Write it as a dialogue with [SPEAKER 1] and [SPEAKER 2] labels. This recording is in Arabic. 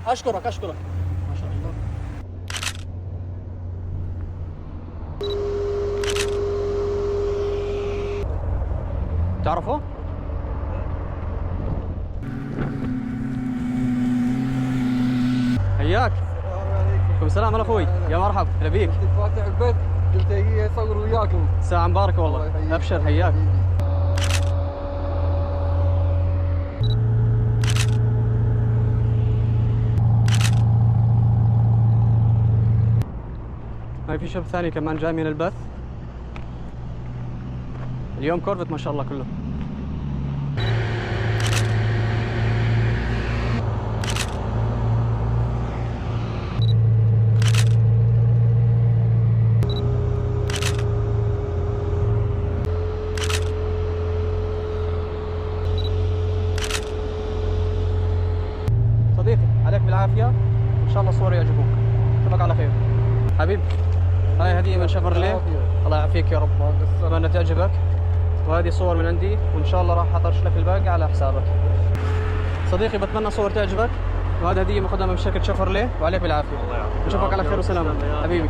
[SPEAKER 1] اشكرك اشكرك. ما شاء الله. تعرفه؟ حياك.
[SPEAKER 2] السلام عليكم.
[SPEAKER 1] السلام على اخوي، يا مرحب، هلا بيك.
[SPEAKER 2] كنت فاتح البث قلت اجي اصور وياكم.
[SPEAKER 1] ساعة مباركة والله، ابشر حياك. هاي في شاب ثاني كمان جاي من البث. اليوم كورفت ما شاء الله كله. صديقي عليك بالعافية، إن شاء الله الصور يعجبوك. أشوفك على خير حبيب. هاي هدية من شيفروليه، الله يعافيك يا رب، أتمنى تعجبك. وهذه صور من عندي، وإن شاء الله راح أطرش لك الباقي على حسابك. صديقي بتمنى صور تعجبك، وهذه هدية مقدمة من شركة شيفروليه، وعليك بالعافية. نشوفك على خير وسلامة حبيبي.